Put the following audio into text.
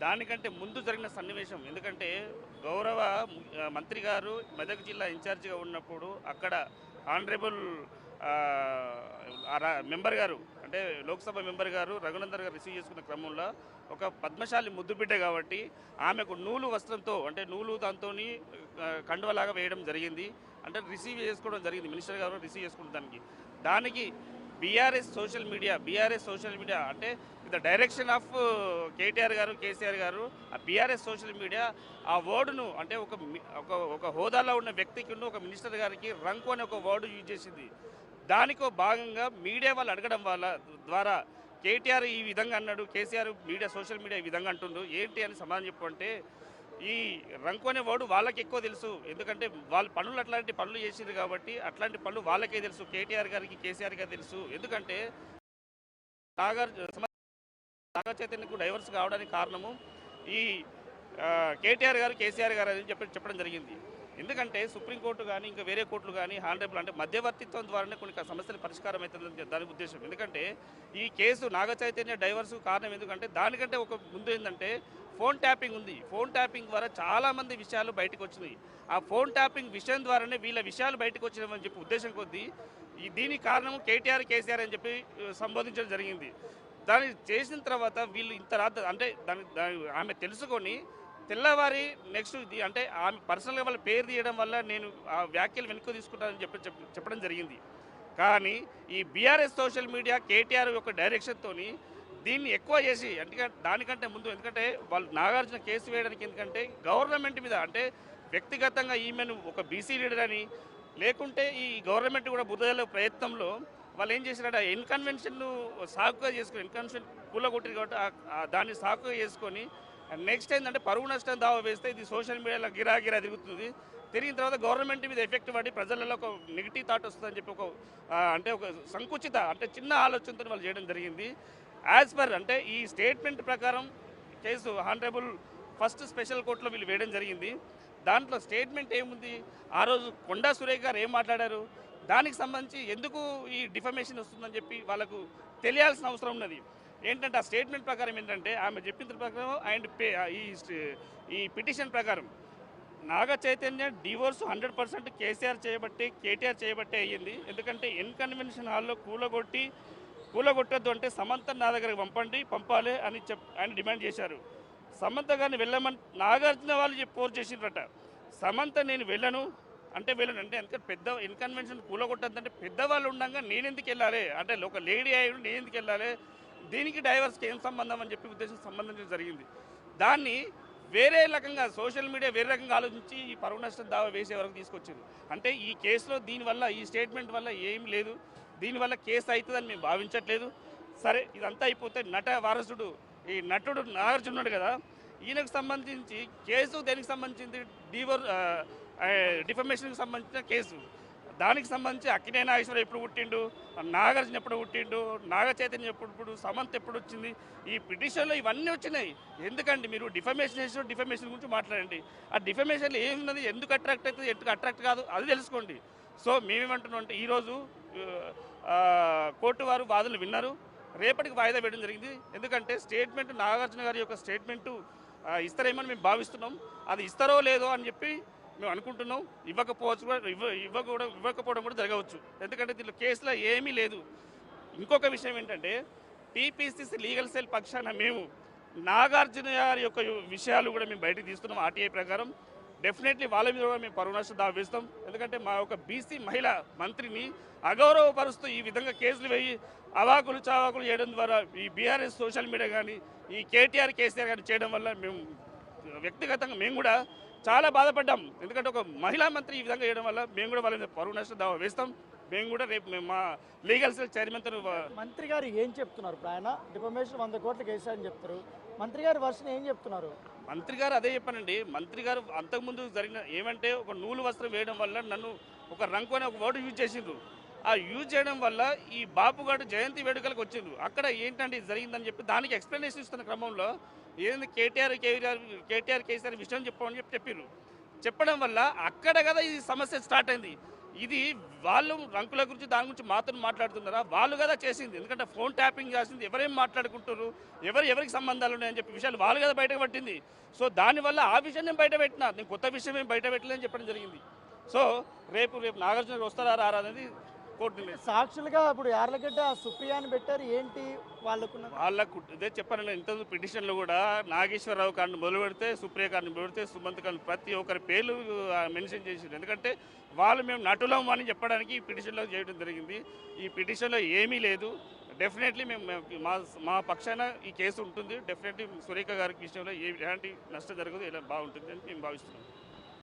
దానికంటే ముందు జరిగిన సన్నివేశం. ఎందుకంటే గౌరవ మంత్రి గారు మెదక్ జిల్లా ఇన్ఛార్జిగా ఉన్నప్పుడు అక్కడ ఆనరబుల్ మెంబర్ గారు అంటే లోక్సభ మెంబర్ గారు రఘునందన్ గారు రిసీవ్ చేసుకున్న క్రమంలో ఒక పద్మశాలి ముద్దుబిడ్డ కాబట్టి ఆమెకు నూలు వస్త్రంతో అంటే నూలు దాంతో కండువలాగా వేయడం జరిగింది. అంటే రిసీవ్ చేసుకోవడం జరిగింది. మినిస్టర్ గారు రిసీవ్ చేసుకున్న దానికి బీఆర్ఎస్ సోషల్ మీడియా అంటే ద డైరెక్షన్ ఆఫ్ కేటీఆర్ గారు కేసీఆర్ గారు ఆ బీఆర్ఎస్ సోషల్ మీడియా ఆ వర్డును అంటే ఒక హోదాలో ఉన్న వ్యక్తికి ఒక మినిస్టర్ గారికి రంకు అనే ఒక వర్డ్ యూజ్ చేసింది. దానికో భాగంగా మీడియా వాళ్ళు అడగడం ద్వారా కేటీఆర్ ఈ విధంగా అన్నాడు, కేసీఆర్ సోషల్ మీడియా ఈ విధంగా అంటుండు ఏంటి అని సమాధానం చెప్పంటే ఈ రంకు అనే వర్డ్ వాళ్ళకి ఎక్కువ తెలుసు. ఎందుకంటే వాళ్ళ పనులు అట్లాంటి పనులు చేసింది కాబట్టి అట్లాంటి పనులు వాళ్ళకే తెలుసు, కేటీఆర్ గారికి కేసీఆర్ గారికి తెలుసు. ఎందుకంటే నాగ చైతన్యకు డైవర్స్ కావడానికి కారణము ఈ కేటీఆర్ గారు కేసీఆర్ గారు అని చెప్పడం జరిగింది. ఎందుకంటే సుప్రీంకోర్టు కానీ ఇంకా వేరే కోర్టులు కానీ హానరబుల్ అంటే మధ్యవర్తిత్వం ద్వారానే కొన్ని సమస్యలు పరిష్కారం అవుతుందని దాని ఉద్దేశం. ఎందుకంటే ఈ కేసు నాగ చైతన్య డైవర్స్ కారణం ఎందుకంటే దానికంటే ఒక ముందు ఏంటంటే ఫోన్ ట్యాపింగ్ ఉంది. ఫోన్ ట్యాపింగ్ ద్వారా చాలామంది విషయాలు బయటకు వచ్చినాయి. ఆ ఫోన్ ట్యాపింగ్ విషయం ద్వారానే వీళ్ళ విషయాలు బయటకు వచ్చినామని చెప్పి ఉద్దేశం కొద్దీ దీనికి కారణము కేటీఆర్ కేసీఆర్ అని చెప్పి సంబోధించడం జరిగింది. దాన్ని చేసిన తర్వాత వీళ్ళు ఇంత అంటే దాని ఆమె తెలుసుకొని తెల్లవారి నెక్స్ట్ ఇది అంటే ఆమె పర్సనల్గా వాళ్ళ పేరు తీయడం వల్ల నేను ఆ వ్యాఖ్యలు వెనుక తీసుకుంటానని చెప్పడం జరిగింది. కానీ ఈ బీఆర్ఎస్ సోషల్ మీడియా కేటీఆర్ యొక్క డైరెక్షన్తో దీన్ని ఎక్కువ చేసి దానికంటే ముందు ఎందుకంటే వాళ్ళు నాగార్జున కేసు వేయడానికి ఎందుకంటే గవర్నమెంట్ మీద అంటే వ్యక్తిగతంగా ఈమెను ఒక బీసీ లీడర్ అని లేకుంటే ఈ గవర్నమెంట్ కూడా బుద్ధజల్లే ప్రయత్నంలో వాళ్ళు ఏం చేశారంటే ఇన్కన్వెన్షన్ను సాకుగా చేసుకుని ఇన్కన్వెన్షన్ కూలగొట్టింది కాబట్టి దాన్ని సాకుగా చేసుకొని నెక్స్ట్ ఏంటంటే పరువు నష్టం దావా వేస్తే ఇది సోషల్ మీడియాలో గిరా తిరుగుతుంది. తిరిగిన తర్వాత గవర్నమెంట్ మీద ఎఫెక్ట్ పడి ప్రజలలో ఒక నెగిటివ్ థాట్ వస్తుందని చెప్పి ఒక సంకుచిత అంటే చిన్న ఆలోచనతో వాళ్ళు చేయడం జరిగింది. యాజ్ పర్ అంటే ఈ స్టేట్మెంట్ ప్రకారం కేసు హానరబుల్ ఫస్ట్ స్పెషల్ కోర్టులో వీళ్ళు వేయడం జరిగింది. దాంట్లో స్టేట్మెంట్ ఏముంది, ఆ రోజు కొండా సురేఖ్ గారు ఏం మాట్లాడారు, దానికి సంబంధించి ఎందుకు ఈ డిఫమేషన్ వస్తుందని చెప్పి వాళ్ళకు తెలియాల్సిన అవసరం ఉన్నది. ఏంటంటే ఆ స్టేట్మెంట్ ప్రకారం ఏంటంటే ఆమె చెప్పిన ప్రకారం అండ్ ఈ పిటిషన్ ప్రకారం నాగ చైతన్య డివోర్స్ 100% కేటీఆర్ చేయబట్టే అయ్యింది. ఎందుకంటే ఇన్కన్వెన్షన్ హాల్లో కూలగొట్టద్దు అంటే సమంత నా దగ్గరకు పంపాలి అని ఆయన డిమాండ్ చేశారు. సమంత గారిని వెళ్ళమని నాగార్జున వాళ్ళు ఫోర్స్ చేసిండ్రట. సమంత నేను వెళ్ళను అంటే ఎందుకంటే పెద్ద ఇన్కన్వెన్షన్ కూలగొట్టద్దంటే పెద్దవాళ్ళు ఉండగా నేను ఎందుకు వెళ్ళాలి అంటే ఒక లేడీ అయ్యి నేను ఎందుకు వెళ్ళాలి, దీనికి డైవర్స్కి ఏం సంబంధం అని చెప్పి ఉద్దేశం సంబంధించడం జరిగింది. దాన్ని వేరే రకంగా సోషల్ మీడియా వేరే రకంగా ఆలోచించి ఈ పరువు నష్టం దావా వేసే వరకు తీసుకొచ్చింది. అంటే ఈ కేసులో దీనివల్ల ఈ స్టేట్మెంట్ వల్ల ఏం లేదు, దీనివల్ల కేసు అవుతుందని మేము భావించట్లేదు. సరే ఇదంతా అయిపోతే నట వారసుడు ఈ నటుడు నాగార్జున ఉన్నాడు కదా, ఈయనకు సంబంధించి కేసు దేనికి సంబంధించింది డిఫమేషన్కి సంబంధించిన కేసు. దానికి సంబంధించి అక్కినే నాగేశ్వర ఎప్పుడు పుట్టిండు, నాగార్జున ఎప్పుడు పుట్టిండు, నాగ చైతన్య ఎప్పుడు సమంత్ ఎప్పుడు వచ్చింది, ఈ పిటిషన్లో ఇవన్నీ వచ్చినాయి. ఎందుకంటే మీరు డిఫమేషన్ గురించి మాట్లాడండి. ఆ డిఫమేషన్లో ఏమున్నది, ఎందుకు అట్రాక్ట్ అవుతుంది, ఎందుకు అట్రాక్ట్ కాదు అది తెలుసుకోండి. సో మేమేమంటున్నాం అంటే ఈరోజు కోర్టు వారు వాదనలు విన్నారు, రేపటికి వాయిదా వేయడం జరిగింది. ఎందుకంటే స్టేట్మెంట్ నాగార్జున గారి యొక్క స్టేట్మెంటు ఇస్తారేమని మేము భావిస్తున్నాం. అది ఇస్తారో లేదో అని చెప్పి మేము అనుకుంటున్నాం. ఇవ్వకపోవడం కూడా జరగవచ్చు. ఎందుకంటే దీంట్లో కేసులో ఏమీ లేదు. ఇంకొక విషయం ఏంటంటే టీపీసీసీ లీగల్ సెల్ పక్షాన మేము నాగార్జున గారి యొక్క విషయాలు కూడా మేము బయటకు తీస్తున్నాం. ఆర్టీఐ ప్రకారం డెఫినెట్లీ వాళ్ళ మీద కూడా మేము పరువు నష్టం దావా వేస్తాం. ఎందుకంటే మా యొక్క బీసీ మహిళా మంత్రిని అగౌరవపరుస్తూ ఈ విధంగా కేసులు వేయి అవాకులు చావాకులు చేయడం ద్వారా ఈ బీఆర్ఎస్ సోషల్ మీడియా కానీ ఈ కేటీఆర్ కేసీఆర్ కానీ చేయడం వల్ల మేము వ్యక్తిగతంగా మేము కూడా చాలా బాధపడ్డాం. ఎందుకంటే ఒక మహిళా మంత్రి ఈ విధంగా చేయడం వల్ల మేము కూడా వాళ్ళ మీద పరువు నష్టం దావా వేస్తాం. మేము కూడా రేపు మా లీగల్ సెల్ చైర్మన్తో మంత్రి గారు ఏం చెప్తున్నారు? ఇప్పుడు ఆయన డిఫమేషన్ 100 కోట్లు కేసారని చెప్తారు. మంత్రి గారి వర్షన్ ఏం చెప్తున్నారు? మంత్రి గారు అదే చెప్పానండి. మంత్రి గారు అంతకుముందు జరిగిన ఏమంటే ఒక నూలు వస్త్రం వేయడం వల్ల నన్ను ఒక రంకు అనే ఒక వర్డ్ యూజ్ చేసిండ్రు. ఆ యూజ్ చేయడం వల్ల ఈ బాపుగాడు జయంతి వేడుకలకు వచ్చిండ్రు. అక్కడ ఏంటంటే ఇది జరిగిందని చెప్పి దానికి ఎక్స్ప్లెనేషన్ ఇస్తున్న క్రమంలో ఏంది కేటీఆర్ కేసీఆర్ విషయం చెప్పమని చెప్పారు. చెప్పడం వల్ల అక్కడ కదా ఈ సమస్య స్టార్ట్ అయింది. ఇది వాళ్ళు రంకుల గురించి దాని గురించి మాత్రం మాట్లాడుతున్నారా? వాళ్ళు కదా చేసింది. ఎందుకంటే ఫోన్ ట్యాపింగ్ చేసింది ఎవరేం మాట్లాడుకుంటారు, ఎవరికి సంబంధాలు ఉన్నాయని చెప్పి విషయాలు వాళ్ళు కదా బయటకు పట్టింది. సో దానివల్ల ఆ విషయం నేను బయట పెట్టినా, నేను కొత్త విషయం ఏం బయట పెట్టలేదని చెప్పడం జరిగింది. సో రేపు నాగార్జున వస్తారా రారా అనేది కోర్టు నిర్ణయం. సాక్షులుగా ఇప్పుడు యార్లగడ్డ సుప్రియాని పెట్టారు, ఏంటి వాళ్ళకున్న వాళ్ళకు ఇదే చెప్పాను ఇంత పిటిషన్లో కూడా నాగేశ్వరరావు గారిని మొదలు పెడితే, సుప్రియ గారిని మొదలు పెడితే, సుమంత్ గారిని ప్రతి ఒక్కరి పేర్లు మెన్షన్ చేసింది. ఎందుకంటే వాళ్ళు మేము నటులం అని చెప్పడానికి ఈ పిటిషన్లో చేయడం జరిగింది. ఈ పిటిషన్లో ఏమీ లేదు. డెఫినెట్లీ మేము మా పక్షాన ఈ కేసు ఉంటుంది. డెఫినెట్లీ సురేఖ గారికి విషయంలో ఎలాంటి నష్టం జరగదు, ఇలా బాగుంటుంది అని మేము భావిస్తున్నాం.